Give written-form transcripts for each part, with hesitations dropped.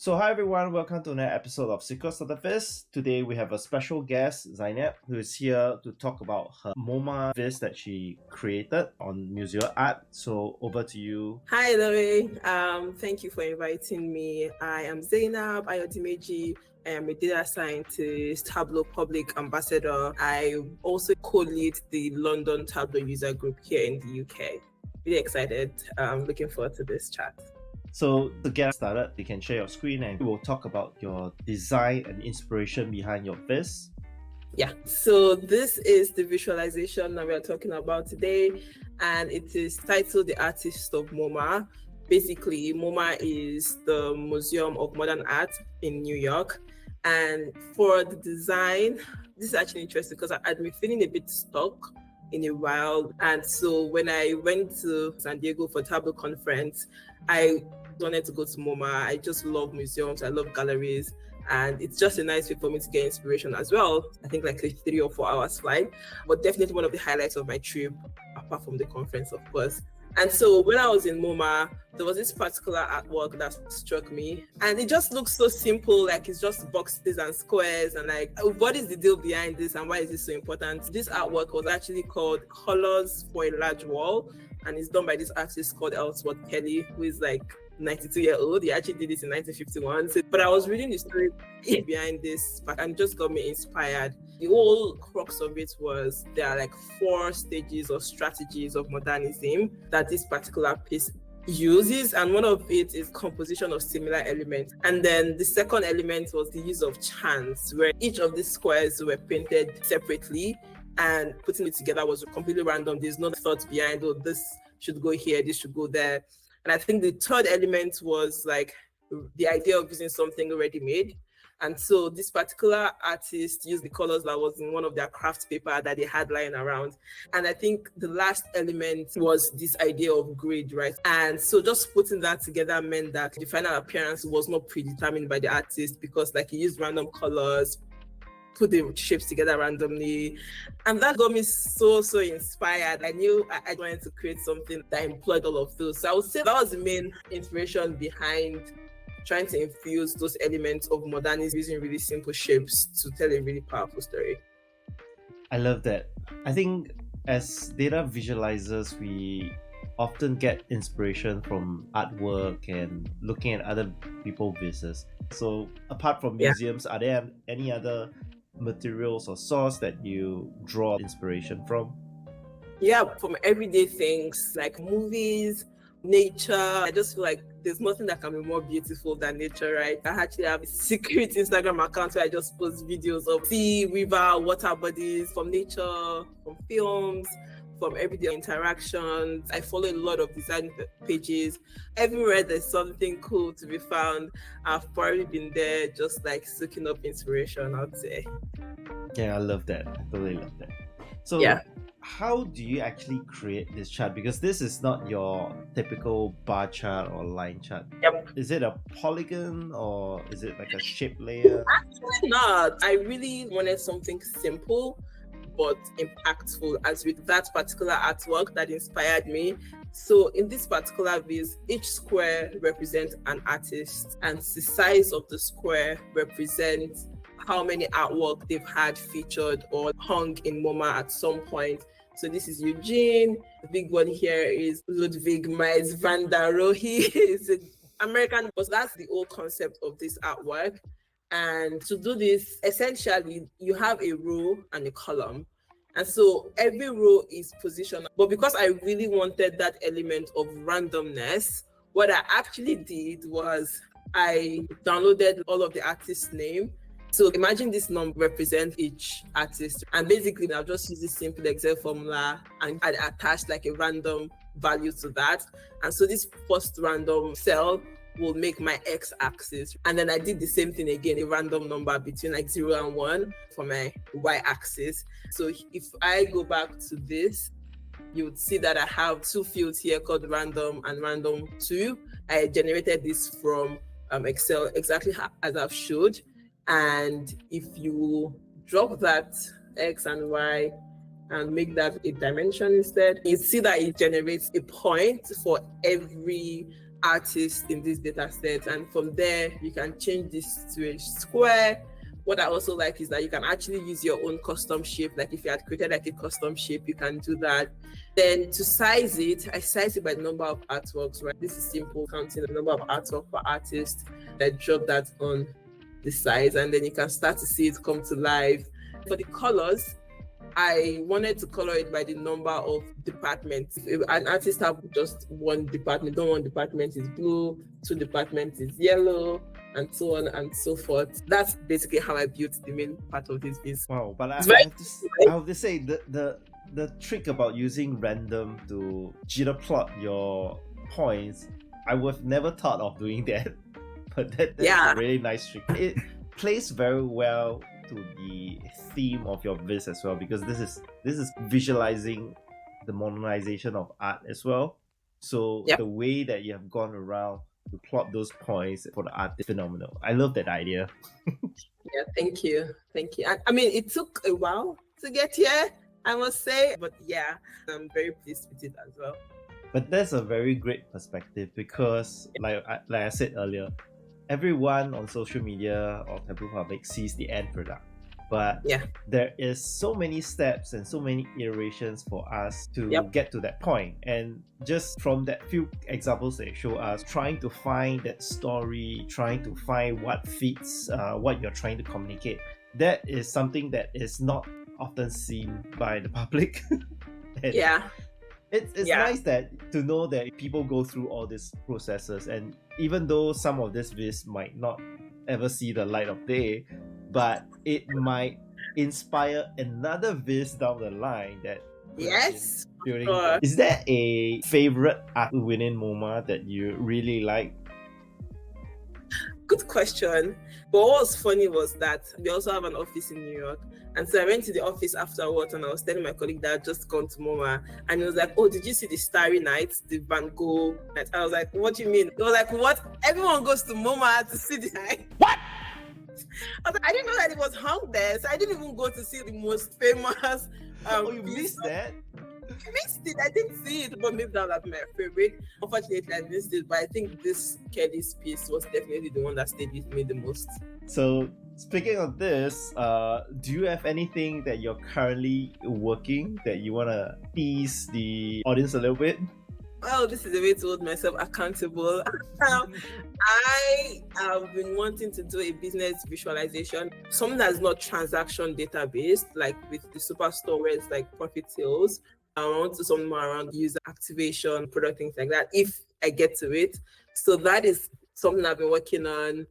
So hi everyone, welcome to another episode of Secrets of the Viz. Today we have a special guest, Zainab, who is here to talk about her MoMA Viz that she created on museum art. So over to you. Hi, Louis. Thank you for inviting me. I am Zainab Ayodimeji. I am a data scientist, Tableau public ambassador. I also co-lead the London Tableau user group here in the UK. Really excited. Looking forward to this chat. So to get started, you can share your screen and we'll talk about your design and inspiration behind your Viz. Yeah, so this is the visualization that we are talking about today, and it is titled The Artists of MoMA. Basically, MoMA is the Museum of Modern Art in New York. And for the design, this is actually interesting because I'd been feeling a bit stuck in a while. And so when I went to San Diego for Tableau conference, I wanted to go to MoMA. I just love museums, I love galleries, and it's just a nice way for me to get inspiration as well. I think like a 3 or 4 hours flight, but definitely one of the highlights of my trip, apart from the conference, of course. And so when I was in MoMA, there was this particular artwork that struck me, and it just looks so simple, like it's just boxes and squares, and like, what is the deal behind this and why is this so important? This artwork was actually called Colors for a Large Wall, and it's done by this artist called Ellsworth Kelly, who is like 92-year-old. He actually did this in 1951. But I was reading the story behind this and just got me inspired. The whole crux of it was there are like 4 stages or strategies of modernism that this particular piece uses, and one of it is composition of similar elements. And then the second element was the use of chance, where each of these squares were painted separately, and putting it together was completely random. There's no thought behind, oh, this should go here, this should go there. And I think the third element was like the idea of using something already made. And so this particular artist used the colors that was in one of their craft paper that they had lying around. And I think the last element was this idea of grid, right? And so just putting that together meant that the final appearance was not predetermined by the artist, because like he used random colors, put the shapes together randomly, and that got me so inspired. I knew I wanted to create something that employed all of those. So I would say that was the main inspiration behind trying to infuse those elements of modernism using really simple shapes to tell a really powerful story. I love that. I think as data visualizers, we often get inspiration from artwork and looking at other people's business. So apart from museums, are there any other materials or source that you draw inspiration from? Yeah, from everyday things like movies, nature. I just feel like there's nothing that can be more beautiful than nature, right? I actually have a secret Instagram account where I just post videos of sea, river, water bodies, from nature, from films, from everyday interactions. I follow a lot of design pages. Everywhere there's something cool to be found, I've probably been there just like soaking up inspiration, I'd say. Yeah, I love that. I totally love that. So how do you actually create this chart? Because this is not your typical bar chart or line chart. Yep. Is it a polygon or is it like a shape layer? Actually not. I really wanted something simple but impactful, as with that particular artwork that inspired me. So in this particular viz, each square represents an artist, and the size of the square represents how many artwork they've had featured or hung in MoMA at some point. So this is Eugene. The big one here is Ludwig Mies van der Rohe. He's an American, but that's the whole concept of this artwork. And to do this, essentially, you have a row and a column. And so every row is positioned. But because I really wanted that element of randomness, what I actually did was I downloaded all of the artist's name. So imagine this number represents each artist. And basically, I'll just use this simple Excel formula and I attach like a random value to that. And so this first random cell will make my x-axis. And then I did the same thing again, a random number between like 0 and 1 for my y-axis. So if I go back to this, you would see that I have 2 fields here called random and random 2. I generated this from Excel exactly as I've showed. And if you drop that x and y and make that a dimension instead, you see that it generates a point for every artists in this data set, and from there you can change this to a square. What I also like is that you can actually use your own custom shape. Like if you had created like a custom shape, you can do that. Then to size it, I size it by the number of artworks, right? This is simple, counting the number of artwork per artist. I drop that on the size, and then you can start to see it come to life. For the colors, I wanted to color it by the number of departments. If an artist have just one department, one department is blue, two departments is yellow, and so on and so forth. That's basically how I built the main part of this piece. Wow, but I have to say the trick about using random to jitter plot your points, I would have never thought of doing that. But that's a really nice trick. It plays very well to the theme of your viz as well, because this is visualizing the modernization of art as well. So the way that you have gone around to plot those points for the art is phenomenal. I love that idea. Yeah, thank you. I mean, it took a while to get here, I must say, but yeah, I'm very pleased with it as well. But that's a very great perspective, because like I said earlier, everyone on social media or Tableau Public sees the end product, but there is so many steps and so many iterations for us to get to that point. And just from that few examples they show us, trying to find that story, trying to find what fits what you're trying to communicate, that is something that is not often seen by the public. It's nice that to know that people go through all these processes, and even though some of this viz might not ever see the light of day, but it might inspire another viz down the line that building. Is there a favorite art within MoMA that you really like? Good question. But what was funny was that we also have an office in New York. And so I went to the office afterwards, and I was telling my colleague that I'd just gone to MoMA. And he was like, "Oh, did you see the Starry Night, the Van Gogh night?" I was like, "What do you mean?" He was like, "What? Everyone goes to MoMA to see the night." What? I was like, I didn't know that it was hung there. So I didn't even go to see the most famous. You missed that? I missed it. I didn't see it, but maybe that was my favorite. Unfortunately, I missed it, but I think this Kelly's piece was definitely the one that stayed with me the most. So, speaking of this, do you have anything that you're currently working that you want to tease the audience a little bit? Well, this is a way to hold myself accountable. I have been wanting to do a business visualization, something that's not transaction data based, like with the Superstore where it's like profit sales. I want to do something more around user activation, product, things like that, if I get to it. So that is something I've been working on.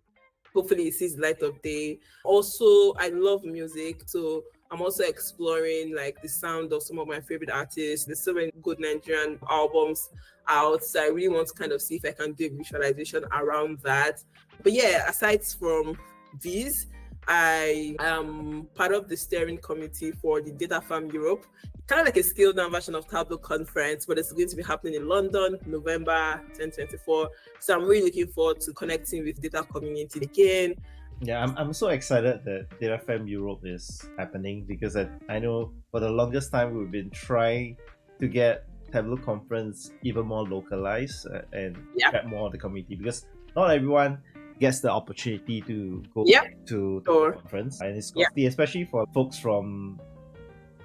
Hopefully it sees the light of day. Also, I love music, so I'm also exploring like the sound of some of my favorite artists. There's so many good Nigerian albums out, so I really want to kind of see if I can do a visualization around that. But yeah, aside from these, I am part of the steering committee for the Data Farm Europe, kind of like a scaled down version of Tableau conference, but it's going to be happening in London, November 2024. So I'm really looking forward to connecting with the data community again. Yeah, I'm so excited that Data Farm Europe is happening, because I know for the longest time we've been trying to get Tableau conference even more localized and get more of the community, because not everyone gets the opportunity to go to the conference, and it's costly, especially for folks from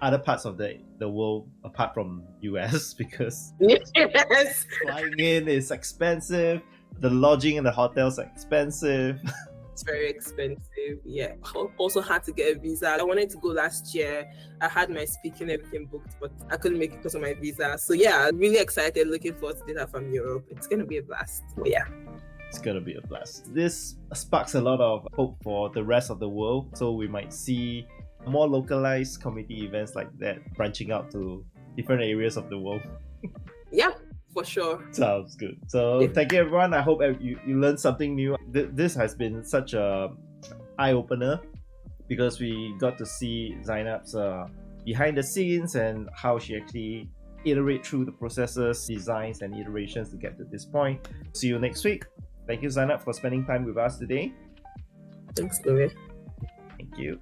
other parts of the world apart from US, because flying in is expensive, the lodging and the hotels are expensive. It's very expensive. Yeah. Also had to get a visa. I wanted to go last year. I had my speaking, everything booked, but I couldn't make it because of my visa. So yeah, I'm really excited, looking forward to Data from Europe. It's gonna be a blast. But yeah. It's gonna be a blast. This sparks a lot of hope for the rest of the world. So we might see more localized community events like that branching out to different areas of the world. Yeah, for sure. Sounds good. So thank you everyone. I hope you learned something new. This has been such a eye-opener, because we got to see Zainab's behind the scenes and how she actually iterate through the processes, designs and iterations to get to this point. See you next week. Thank you, Zainab, for spending time with us today. Thanks, Louis. Thank you.